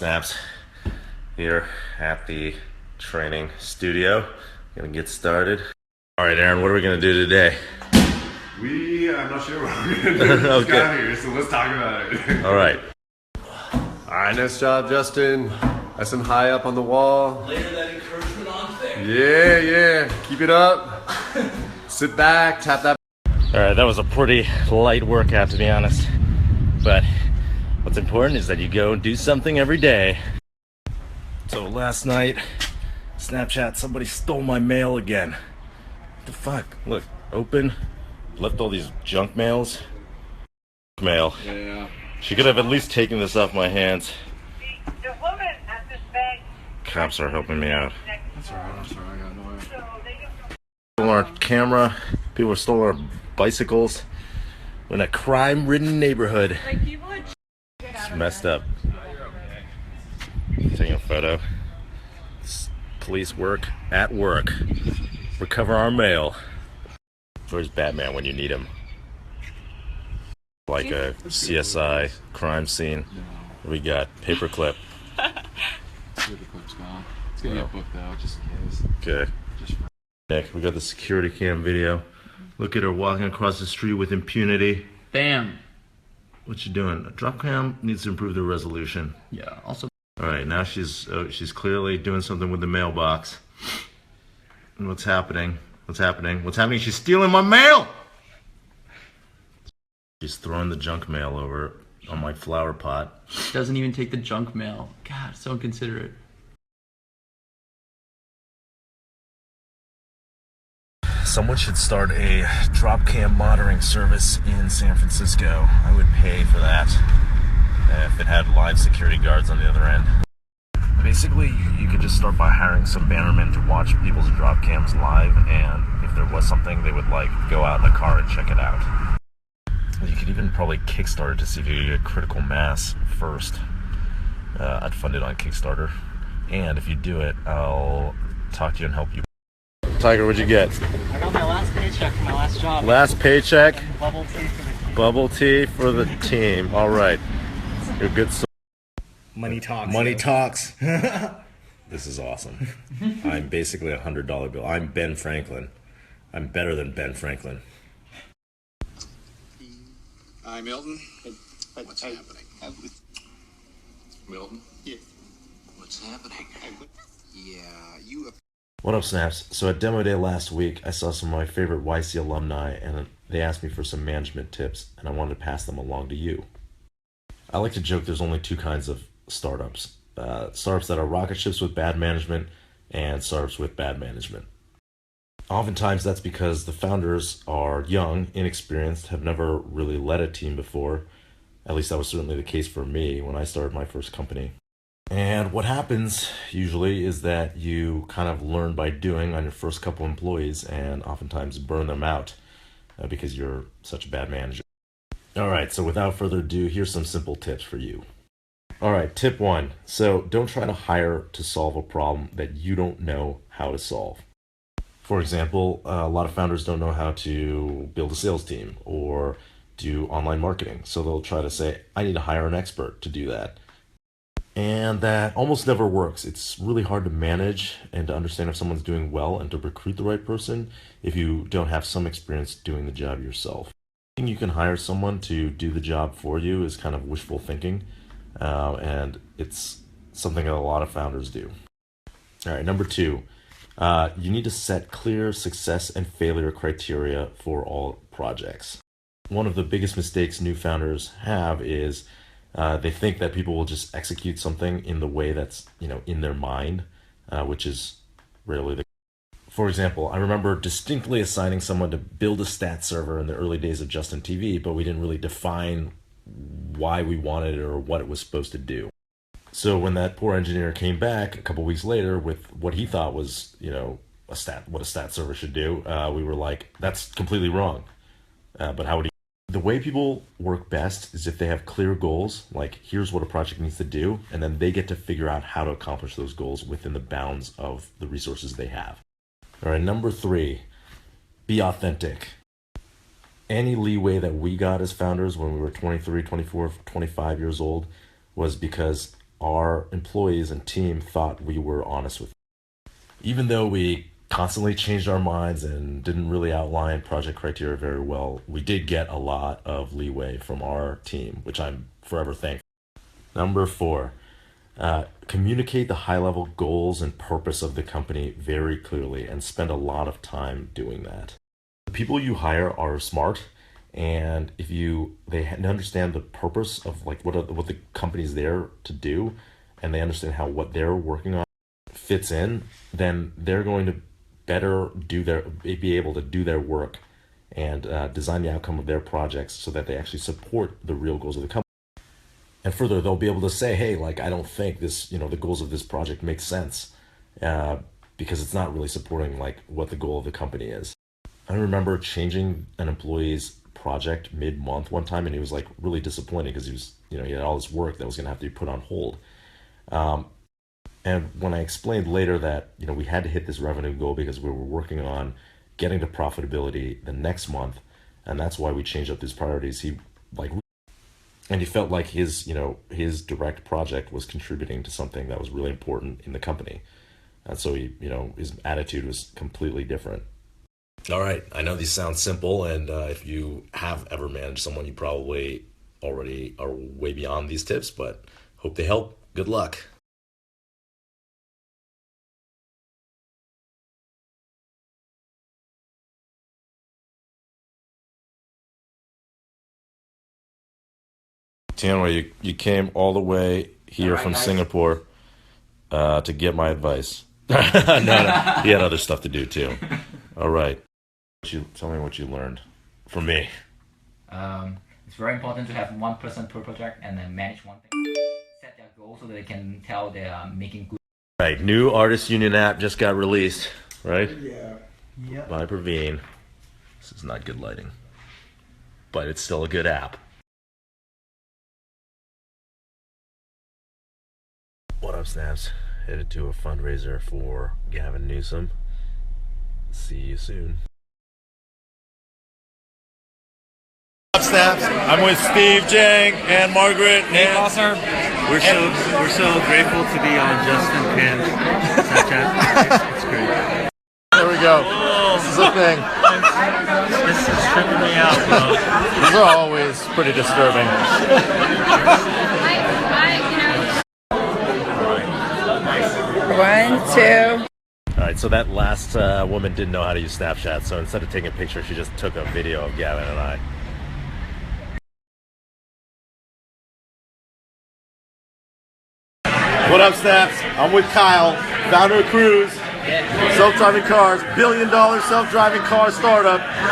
Snaps here at the training studio. Gonna get started. All right, Aaron, what are we gonna do today? I'm not sure what we're gonna do. We just got here, so let's talk about it. All right. All right, nice job, Justin. Nice and high up on the wall. Layer that encouragement on thick. Yeah. Keep it up. Sit back, tap that. All right, that was a pretty light workout, to be honest. But what's important is that you go and do something every day. So last night, Snapchat, somebody stole my mail again. What the fuck? Look, open. Left all these junk mails. Mail. Yeah. She could have at least taken this off my hands. The woman at this bank. Cops are helping me out. That's alright, I'm sorry, I got no way. Stole our camera. People stole our bicycles. We're in a crime-ridden neighborhood. Like people would It's messed up. Taking a photo. It's police work at work. Recover our mail. Where's Batman when you need him? Like a CSI crime scene. We got paperclip. Paperclip's gone. It's gonna get booked out just in case. Okay. Nick, we got the security cam video. Look at her walking across the street with impunity. Bam. What you doing? A drop cam needs to improve the resolution. Yeah. Also. All right, now she's clearly doing something with the mailbox. And what's happening? What's happening? What's happening? She's stealing my mail! She's throwing the junk mail over on my flower pot. Doesn't even take the junk mail. God, so inconsiderate. Someone should start a drop cam monitoring service in San Francisco. I would pay for that if it had live security guards on the other end. Basically, you could just start by hiring some bannermen to watch people's drop cams live, and if there was something, they would go out in the car and check it out. You could even probably Kickstarter to see if you could get critical mass first. I'd fund it on Kickstarter, and if you do it, I'll talk to you and help you. Tiger, what'd you get? I got my last paycheck from my last job. Last paycheck? Bubble tea for the team. Bubble tea for the team. All right. You're good. Money talks. Money talks. This is awesome. I'm basically $100 bill. I'm Ben Franklin. I'm better than Ben Franklin. Hi, Milton. What's happening? Milton? Yeah. What's happening? Yeah, you... What up, Snaps? So at Demo Day last week, I saw some of my favorite YC alumni, and they asked me for some management tips, and I wanted to pass them along to you. I like to joke there's only two kinds of startups. Startups that are rocket ships with bad management, and startups with bad management. Oftentimes that's because the founders are young, inexperienced, have never really led a team before. At least that was certainly the case for me when I started my first company. And what happens usually is that you kind of learn by doing on your first couple employees and oftentimes burn them out because you're such a bad manager. All right, so without further ado, here's some simple tips for you. All right, tip one. So don't try to hire to solve a problem that you don't know how to solve. For example, a lot of founders don't know how to build a sales team or do online marketing. So they'll try to say, I need to hire an expert to do that. And that almost never works. It's really hard to manage and to understand if someone's doing well and to recruit the right person if you don't have some experience doing the job yourself. Thinking you can hire someone to do the job for you is kind of wishful thinking, and it's something that a lot of founders do. All right, number two, you need to set clear success and failure criteria for all projects. One of the biggest mistakes new founders have is they think that people will just execute something in the way that's, in their mind, which is rarely the case. For example, I remember distinctly assigning someone to build a stat server in the early days of Justin TV, but we didn't really define why we wanted it or what it was supposed to do. So when that poor engineer came back a couple weeks later with what he thought was, what a stat server should do, we were like, that's completely wrong. But how would he? The way people work best is if they have clear goals, like here's what a project needs to do, and then they get to figure out how to accomplish those goals within the bounds of the resources they have. All right, number three, be authentic. Any leeway that we got as founders when we were 23, 24, 25 years old was because our employees and team thought we were honest with them. Even though we constantly changed our minds and didn't really outline project criteria very well, we did get a lot of leeway from our team, which I'm forever thankful. Number 4, communicate the high-level goals and purpose of the company very clearly and spend a lot of time doing that. The people you hire are smart, and if they understand the purpose of like what the company's there to do, and they understand how what they're working on fits in, then they're going to better be able to do their work and design the outcome of their projects so that they actually support the real goals of the company. And further, they'll be able to say, hey, like, I don't think this, the goals of this project make sense because it's not really supporting like what the goal of the company is. I remember changing an employee's project mid-month one time, and he was like really disappointed because he was, he had all this work that was going to have to be put on hold. And when I explained later that, we had to hit this revenue goal because we were working on getting to profitability the next month, and that's why we changed up these priorities, he felt like his direct project was contributing to something that was really important in the company. And so his attitude was completely different. All right. I know these sound simple, and if you have ever managed someone, you probably already are way beyond these tips, but hope they help. Good luck. Tianwei, you came all the way here from Singapore to get my advice. No, he had other stuff to do too. All right. Tell me what you learned from me. It's very important to have one person per project and then manage one thing. Set their goals so that they can tell they are making good. Right, new Artist Union app just got released, right? Yeah. Yep. By Praveen. This is not good lighting, but it's still a good app. What up, Snaps? Headed to a fundraiser for Gavin Newsom. See you soon. What up, Snaps? I'm with Steve Jang and Margaret. We're so grateful to be on Justin Pin's Snapchat. It's great. There we go. This is a thing. This is tripping me out, bro. These are always pretty disturbing. One, two. All right, so that last woman didn't know how to use Snapchat, so instead of taking a picture, she just took a video of Gavin and I. What up, Snaps? I'm with Kyle, founder of Cruise, self-driving cars, $1 billion self-driving car startup.